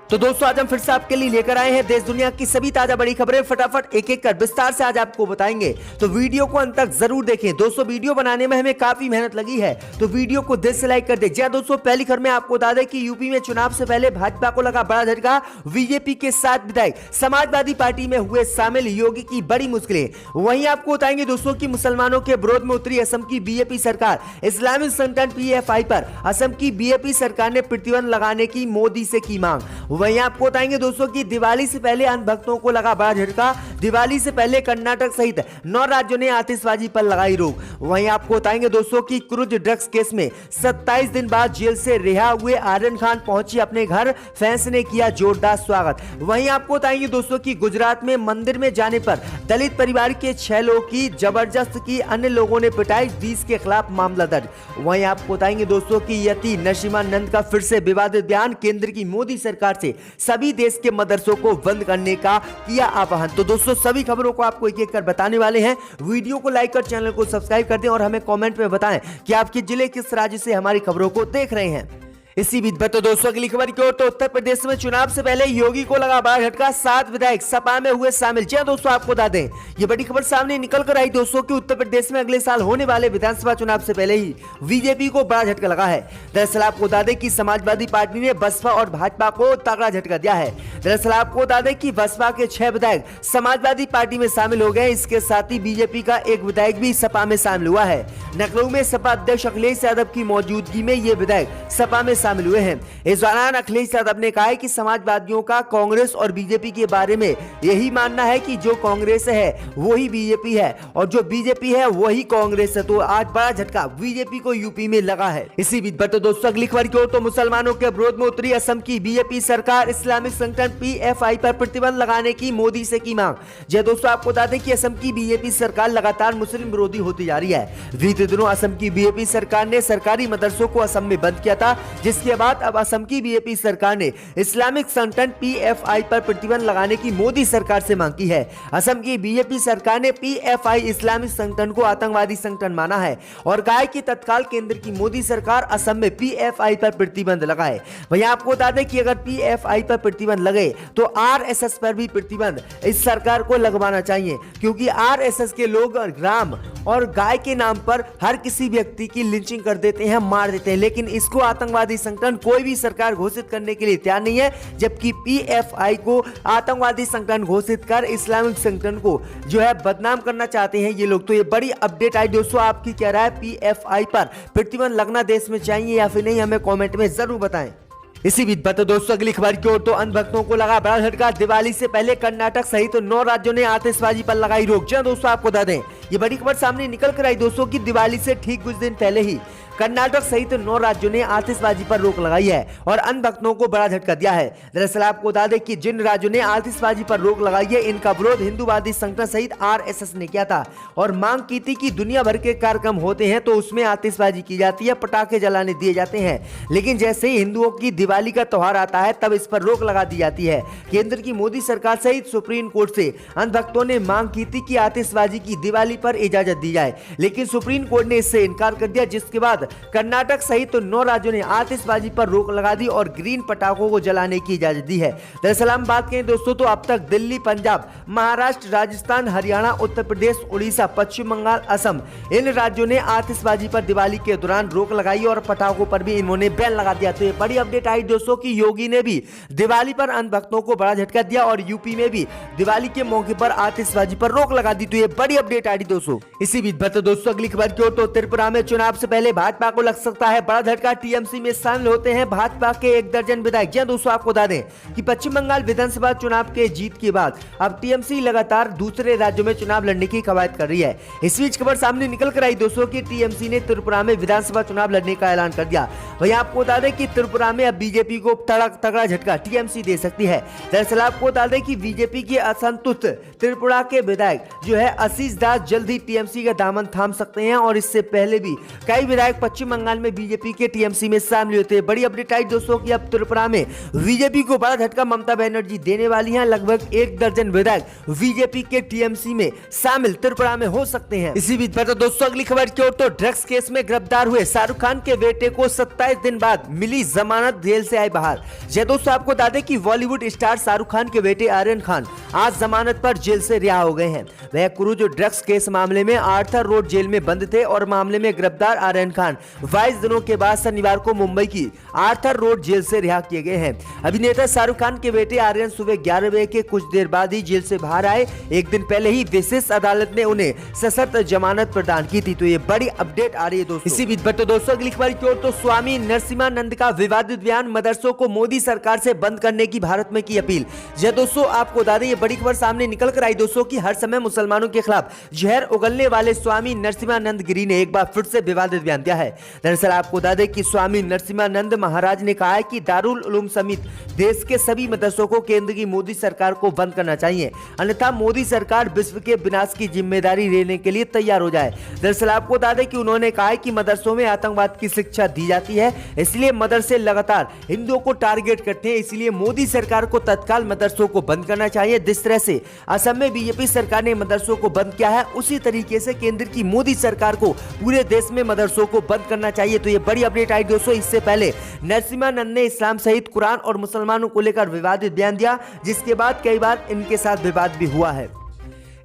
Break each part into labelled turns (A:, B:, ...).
A: तो दोस्तों आज हम फिर से आपके लिए लेकर आए हैं देश दुनिया की सभी ताजा बड़ी खबरें। फटाफट एक एक कर विस्तार से आज आपको बताएंगे, तो वीडियो को अंत तक जरूर देखें। दोस्तों वीडियो बनाने में हमें काफी मेहनत लगी है, तो वीडियो को दिल से लाइक कर दे। जी हां दोस्तों, पहली खबर में आपको बता दें कि यूपी में चुनाव से पहले भाजपा को लगा बड़ा झटका। बीजेपी के 7 विधायक समाजवादी पार्टी में हुए शामिल, योगी की बड़ी मुश्किलें। वहीं आपको बताएंगे दोस्तों की मुसलमानों के विरोध में उतरी असम की बीजेपी सरकार। इस्लामिक संगठन पीएफआई पर असम की बीजेपी सरकार ने प्रतिबंध लगाने की मोदी से की मांग। वहीं आपको बताएंगे दोस्तों की दिवाली से पहले अन्य भक्तों को लगा बड़ा झटका। दिवाली से पहले कर्नाटक सहित 9 राज्यों ने आतिशबाजी पर लगाई रोक। वहीं आपको बताएंगे दोस्तों की क्रूज ड्रग्स केस में 27 दिन बाद जेल से रिहा हुए आर्यन खान पहुंची अपने घर, फैंस ने किया जोरदार स्वागत। वहीं आपको बताएंगे दोस्तों की गुजरात में मंदिर में जाने पर दलित परिवार के 6 लोगों की जबरदस्त की अन्य लोगों ने पिटाई, 20 के खिलाफ मामला दर्ज। वहीं आपको बताएंगे दोस्तों की यति नसीमानंद का फिर से विवादित बयान, केंद्र की मोदी सरकार से सभी देश के मदरसों को बंद करने का किया आह्वान। तो दोस्तों सभी खबरों को आपको एक एक कर बताने वाले हैं। वीडियो को लाइक कर चैनल को सब्सक्राइब कर दें और हमें कमेंट में बताएं कि आपके जिले किस राज्य से हमारी खबरों को देख रहे हैं। इसी बीच तो दोस्तों अगली खबर की ओर, तो उत्तर प्रदेश में चुनाव से पहले योगी को लगा बड़ा झटका। 7 विधायक सपा में हुए शामिल। जी दोस्तों आपको बता दें, ये बड़ी खबर सामने निकल कर आई दोस्तों कि उत्तर प्रदेश में अगले साल होने वाले विधानसभा चुनाव से पहले ही बीजेपी को बड़ा झटका लगा है। दरअसल आपको बता दें कि समाजवादी पार्टी ने बसपा और भाजपा को तगड़ा झटका दिया है। दरअसल आपको बता दें कि बसपा के 6 विधायक समाजवादी पार्टी में शामिल हो गए। इसके साथ ही बीजेपी का एक विधायक भी सपा में शामिल हुआ है। लखनऊ में सपा अध्यक्ष अखिलेश यादव की मौजूदगी में ये विधायक सपा में शामिल हुए हैं। इस दौरान अखिलेश यादव ने कहा है कि समाजवादियों का कांग्रेस और बीजेपी के बारे में यही मानना है कि जो कांग्रेस है वही बीजेपी है और जो बीजेपी है वही कांग्रेस है। तो आज बड़ा झटका बीजेपी को यूपी में लगा है। इसी बीच तो दोस्तों अगली खबर की ओर, तो मुसलमानों के विरोध में उतरी असम की बीजेपी सरकार। इस्लामिक संगठन पीएफआई पर प्रतिबंध लगाने की मोदी से की मांग। जी दोस्तों आपको बता दें कि असम की बीजेपी सरकार लगातार मुस्लिम विरोधी होती जा रही है। बीते दिनों असम की बीजेपी सरकार ने सरकारी मदरसों को असम में बंद किया था, जिसके बाद अब असम की बीजेपी सरकार ने इस्लामिक संगठन पीएफआई पर प्रतिबंध लगाने की मोदी सरकार से मांग की है। असम की बीजेपी सरकार ने पीएफआई इस्लामिक संगठन को आतंकवादी संगठन माना है और कहा है कि तत्काल केंद्र की मोदी सरकार असम में पीएफआई पर प्रतिबंध लगाए। वहीं आपको बता दें कि अगर पीएफआई पर प्रतिबंध लगे तो आरएसएस पर भी प्रतिबंध इस सरकार को लगवाना चाहिए, क्योंकि आरएसएस के लोग राम और गाय के नाम पर हर किसी व्यक्ति की लिंचिंग कर देते हैं, मार देते हैं, लेकिन इसको आतंकवादी संगठन कोई भी सरकार घोषित करने के लिए तैयार नहीं है। जबकि पीएफआई को आतंकवादी संगठन घोषित कर इस्लामिक संगठन को जो है बदनाम करना चाहते हैं ये लोग। तो ये बड़ी अपडेट आई दोस्तों, आपकी क्या राय, पीएफआई पर प्रतिबंध लगना देश में चाहिए या फिर नहीं, हमें कमेंट में जरूर बताएं। इसी बीच तो दोस्तों अगली खबर की ओर, तो अन्य भक्तों को लगा बड़ा झटका। दिवाली से पहले कर्नाटक सहित 9 राज्यों ने आतिशबाजी पर लगाई रोक। जी दोस्तों आपको बता दें, ये बड़ी खबर सामने निकल कर आई दोस्तों की दिवाली से ठीक कुछ दिन पहले ही कर्नाटक सहित 9 राज्यों ने आतिशबाजी पर रोक लगाई है और अन्य भक्तों को बड़ा झटका दिया है। दरअसल आपको बता दें कि जिन राज्यों ने आतिशबाजी पर रोक लगाई है, इनका विरोध हिंदूवादी संगठन सहित आरएसएस ने किया था और मांग की थी कि दुनिया भर के कार्यक्रम होते हैं तो उसमें आतिशबाजी की जाती है, पटाखे जलाने दिए जाते हैं, लेकिन जैसे ही हिंदुओं की दिवाली का त्योहार आता है तब इस पर रोक लगा दी जाती है। केंद्र की मोदी सरकार सहित सुप्रीम कोर्ट से अन्य भक्तों ने मांग की थी कि आतिशबाजी की दिवाली पर इजाजत दी जाए, लेकिन सुप्रीम कोर्ट ने इससे इनकार कर दिया, जिसके बाद कर्नाटक सहित 9 राज्यों ने आतिशबाजी पर रोक लगा दी और ग्रीन पटाखों को जलाने की इजाजत दी है। दरअसल हम बात करें दोस्तों तो अब तक दिल्ली, पंजाब, महाराष्ट्र, राजस्थान, हरियाणा, उत्तर प्रदेश, उड़ीसा, पश्चिम बंगाल, असम, इन राज्यों ने आतिशबाजी पर दिवाली के दौरान रोक लगाई और पटाखों पर भी इन्होंने बैन लगा दिया। तो ये बड़ी अपडेट आई दोस्तों की योगी ने भी दिवाली पर अन्य भक्तों को बड़ा झटका दिया और यूपी में भी दिवाली के मौके पर आतिशबाजी पर रोक लगा दी। तो ये बड़ी अपडेट आई दोस्तों। इसी बीच दोस्तों अगली खबर की ओर, तो त्रिपुरा में चुनाव से पहले भाजपा को लग सकता है बड़ा झटका। टीएमसी में शामिल होते हैं भाजपा के 1 दर्जन विधायक। जी दोस्तों आपको बता दें कि पश्चिम बंगाल विधानसभा चुनाव के जीत के बाद अब टीएमसी लगातार दूसरे राज्यों में चुनाव लड़ने की कवायद कर रही है। इस बीच खबर सामने निकल कर आई दोस्तों की टीएमसी ने त्रिपुरा में विधानसभा चुनाव लड़ने का ऐलान कर दिया। वहीं आपको बता दें कि त्रिपुरा में अब बीजेपी को तगड़ा झटका टीएमसी दे सकती है। दरअसल आपको बता दें कि बीजेपी के असंतुष्ट त्रिपुरा के विधायक जो है आशीष दास जल्द ही टीएमसी का दामन थाम सकते हैं और इससे पहले भी कई विधायक पश्चिम बंगाल में बीजेपी के टीएमसी में शामिल होते हैं। बड़ी अपडेट आई दोस्तों कि अब त्रिपुरा में बीजेपी को बड़ा झटका ममता बनर्जी देने वाली हैं। लगभग 1 दर्जन विधायक बीजेपी के टीएमसी में शामिल त्रिपुरा में हो सकते हैं। इसी बीच पर दोस्तों अगली खबर की ओर तो ड्रग्स केस में गिरफ्तार हुए शाहरुख खान के बेटे को 27 दिन बाद मिली जमानत, जेल से आए बाहर। दोस्तों आपको बता दें कि बॉलीवुड स्टार शाहरुख खान के बेटे आर्यन खान आज जमानत पर जेल से रिहा हो गए हैं। वह क्रूज ड्रग्स केस मामले में आर्थर रोड जेल में बंद थे और मामले में गिरफ्तार आर्यन खान 22 दिनों के बाद शनिवार को मुंबई की आर्थर रोड जेल से रिहा किए गए हैं। अभिनेता शाहरुख खान के बेटे आर्यन सुबह 11 बजे के कुछ देर बाद ही जेल से बाहर आए। एक दिन पहले ही विशेष अदालत ने उन्हें सशर्त जमानत प्रदान की थी। तो ये बड़ी अपडेट आ रही है दोस्तों। इसी बीच पर दोस्तों अगली खबर की ओर तो स्वामी नरसिम्हानंद का विवादित बयान, मदरसों को मोदी सरकार से बंद करने की भारत में की अपील। दोस्तों आपको बता दें ये बड़ी खबर सामने निकल कर आई दोस्तों कि हर समय मुसलमानों के खिलाफ जहर उगलने वाले स्वामी नरसिम्हानंद गिरी ने एक बार फिर से विवादित बयान दिया है। दरअसल आपको बता दें कि स्वामी नरसिम्हानंद महाराज ने कहा है कि दारुल उलूम समेत देश के सभी मदरसों को केंद्र की मोदी सरकार को बंद करना चाहिए, अन्यथा मोदी सरकार विश्व के विनाश की जिम्मेदारी लेने के लिए तैयार हो जाए। दरअसल आपको बता दें कि उन्होंने कहा है कि मदरसों में आतंकवाद की शिक्षा दी जाती है, इसलिए मदरसे लगातार हिंदुओं को टारगेट करते हैं, इसलिए मोदी सरकार को तत्काल मदरसों को बंद करना चाहिए। जिस तरह से असम में बीजेपी सरकार ने मदरसों को बंद किया है, उसी तरीके से केंद्र की मोदी सरकार को पूरे देश में मदरसों को बंद करना चाहिए। तो ये बड़ी अपडेट आई दोस्तों। इससे पहले नरसिम्हानंद ने इस्लाम सहित कुरान और मुसलमानों को लेकर विवादित बयान दिया, जिसके बाद कई बार इनके साथ विवाद भी हुआ है।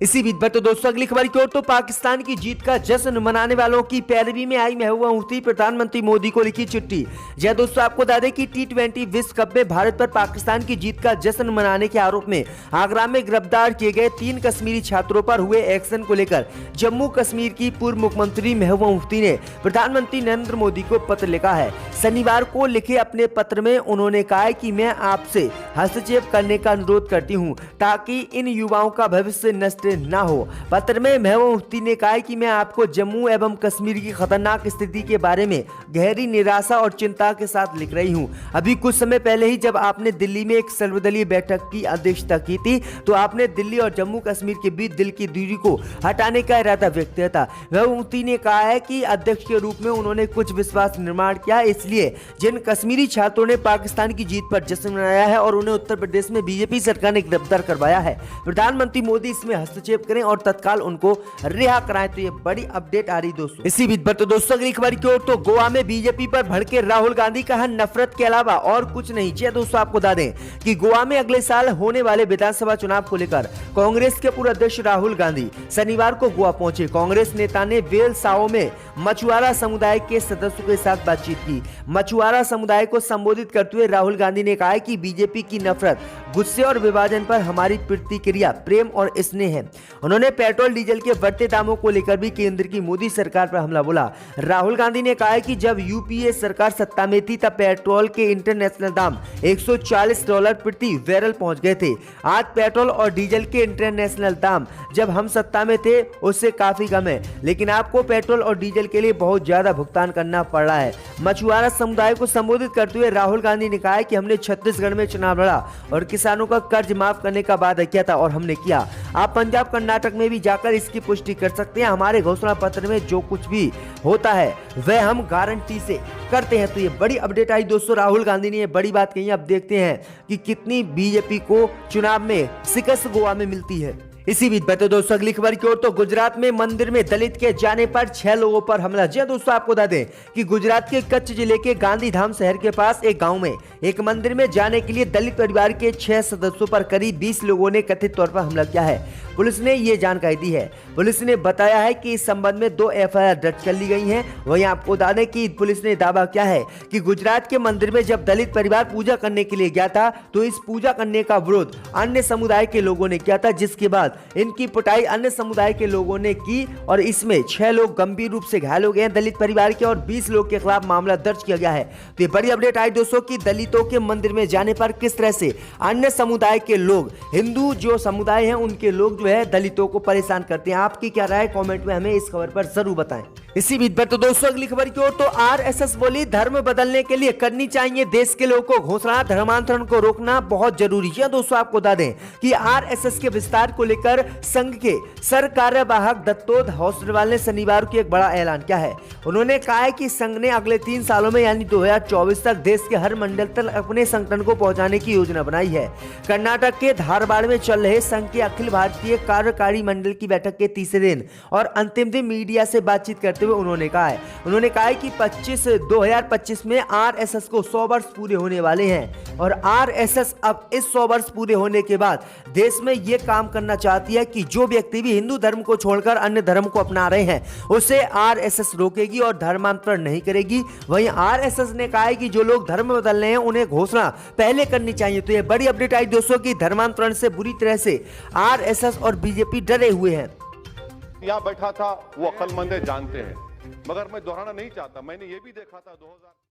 A: इसी बीच पर तो दोस्तों अगली खबर की ओर तो पाकिस्तान की जीत का जश्न मनाने वालों की पैरवी में आई महबूबा मुफ्ती प्रधानमंत्री मोदी को लिखी चिट्ठी। दोस्तों आपको बता दें कि T20 विश्व कप में भारत पर पाकिस्तान की जीत का जश्न मनाने के आरोप में आगरा में गिरफ्तार किए गए 3 कश्मीरी छात्रों पर हुए एक्शन को लेकर जम्मू कश्मीर की पूर्व मुख्यमंत्री महबूबा मुफ्ती ने प्रधानमंत्री नरेंद्र मोदी को पत्र लिखा है। शनिवार को लिखे अपने पत्र में उन्होंने कहा है कि मैं आपसे हस्तक्षेप करने का अनुरोध करती हूँ ताकि इन युवाओं का भविष्य नष्ट ना हो। पत्र में महबूबा मुफ्ती ने कहा है कि मैं आपको जम्मू एवं कश्मीर की खतरनाक स्थिति के बारे में गहरी निराशा और चिंता के साथ लिख रही हूं। अभी कुछ समय पहले ही जब आपने दिल्ली में एक सर्वदलीय बैठक की अध्यक्षता की थी तो आपने दिल्ली और जम्मू कश्मीर के बीच दिल की दूरी को हटाने का इरादा व्यक्त किया था। महबूबा मुफ्ती ने कहा है कि अध्यक्ष के रूप में उन्होंने कुछ विश्वास निर्माण किया, इसलिए जिन कश्मीरी छात्रों ने पाकिस्तान की जीत पर जश्न मनाया है और उन्हें उत्तर प्रदेश में बीजेपी सरकार ने गिरफ्तार करवाया है, प्रधानमंत्री मोदी इसमें हस्तक्षेप करें और तत्काल उनको रिहा कराएं। तो ये बड़ी अपडेट आ रही दोस्तों। इसी बीच पर तो दोस्तों अगली खबर की ओर तो गोवा में बीजेपी पर भड़के राहुल गांधी, कहा नफरत के अलावा और कुछ नहीं। दोस्तों आपको बता दें कि गोवा में अगले साल होने वाले विधानसभा चुनाव को लेकर कांग्रेस के पूर्व अध्यक्ष राहुल गांधी शनिवार को गोवा पहुंचे। कांग्रेस नेता ने वेलसाओ में मछुआरा समुदाय के सदस्यों के साथ बातचीत की। मछुआरा समुदाय को संबोधित करते हुए राहुल गांधी ने कहा कि बीजेपी की नफरत, गुस्से और विभाजन पर हमारी प्रतिक्रिया प्रेम और स्नेह है। उन्होंने पेट्रोल डीजल के बढ़ते दामों को लेकर भी केंद्र की मोदी सरकार पर हमला बोला। राहुल गांधी ने कहा कि जब यूपीए सरकार सत्ता में थी तब पेट्रोल के इंटरनेशनल दाम $140 प्रति बैरल पहुंच गए थे। आज पेट्रोल और डीजल के इंटरनेशनल दाम जब हम सत्ता में थे उससे काफी कम है, लेकिन आपको पेट्रोल और डीजल के लिए बहुत ज्यादा भुगतान करना पड़ रहा है। मछुआरा समुदाय को संबोधित करते हुए राहुल गांधी ने कहा कि हमने छत्तीसगढ़ में चुनाव लड़ा और किसानों का कर्ज माफ करने का वादा किया था और हमने किया। आप पंजाब कर्नाटक में भी जाकर इसकी पुष्टि कर सकते हैं। हमारे घोषणा पत्र में जो कुछ भी होता है वह हम गारंटी से करते हैं। तो ये बड़ी अपडेट आई दोस्तों। राहुल गांधी ने ये बड़ी बात कही। अब देखते हैं कि कितनी बीजेपी को चुनाव में शिकस्त गोवा में मिलती है। इसी बीच बता दोस्तों अगली खबर की ओर तो गुजरात में मंदिर में दलित के जाने पर 6 लोगों पर हमला। जी दोस्तों आपको बता दें कि गुजरात के कच्छ जिले के गांधीधाम शहर के पास एक गांव में एक मंदिर में जाने के लिए दलित परिवार के 6 सदस्यों पर करीब 20 लोगों ने कथित तौर पर हमला किया है। पुलिस ने ये जानकारी दी है। पुलिस ने बताया है कि इस संबंध में 2 FIR दर्ज कर ली गई हैं। वहीं आपको बता दें कि पुलिस ने दावा किया है कि गुजरात के मंदिर में जब दलित परिवार पूजा करने के लिए गया था तो इस पूजा करने का विरोध अन्य समुदाय के लोगों ने किया था, जिसके बाद इनकी पिटाई अन्य समुदाय के लोगों ने की और इसमें 6 लोग गंभीर रूप से घायल हो गए हैं दलित परिवार के और 20 लोग के खिलाफ मामला दर्ज किया गया है। तो ये बड़ी अपडेट आई दोस्तों कि दलितों के मंदिर में जाने पर किस तरह से अन्य समुदाय के लोग, हिंदू जो समुदाय है उनके लोग जो है दलितों को परेशान करते हैं। आपकी क्या राय, कमेंट में हमें इस खबर पर जरूर बताएं। इसी बीच पर तो दोस्तों अगली खबर की ओर तो आरएसएस बोली धर्म बदलने के लिए करनी चाहिए देश के लोगों को घोषणा, धर्मांतरण को रोकना बहुत जरूरी है। दोस्तों आपको बता दें कि आरएसएस के विस्तार को लेकर संघ के सरकार्यवाहक दत्तोद हौसरवाल ने शनिवार को एक बड़ा ऐलान किया है। उन्होंने कहा है कि संघ ने अगले 3 सालों में यानी 2024 तक देश के हर मंडल तक अपने संगठन को पहुंचाने की योजना बनाई है। कर्नाटक के धारवाड़ में चल रहे संघ के अखिल भारतीय कार्यकारी मंडल की बैठक के तीसरे दिन और अंतिम दिन मीडिया से बातचीत करते हुए उन्होंने कहा है कि 2025 में आरएसएस को 100 वर्ष पूरे होने वाले हैं और आरएसएस अब इस 100 वर्ष पूरे होने के बाद देश में यह काम करना चाहती है कि जो व्यक्ति भी हिंदू धर्म को छोड़कर अन्य धर्म को अपना रहे हैं उसे आरएसएस रोकेगी और धर्मांतरण नहीं करेगी। वहीं आरएसएस ने कहा है कि जो लोग धर्म बदल रहे हैं उन्हें घोषणा पहले करनी चाहिए। तो यह बड़ी अपडेट आई दोस्तों की धर्मांतरण से बुरी तरह से आरएसएस और बीजेपी डरे हुए हैं।
B: यहाँ बैठा था वो अक्लमंद जानते हैं, मगर मैं दोहराना नहीं चाहता। मैंने ये भी देखा था 2000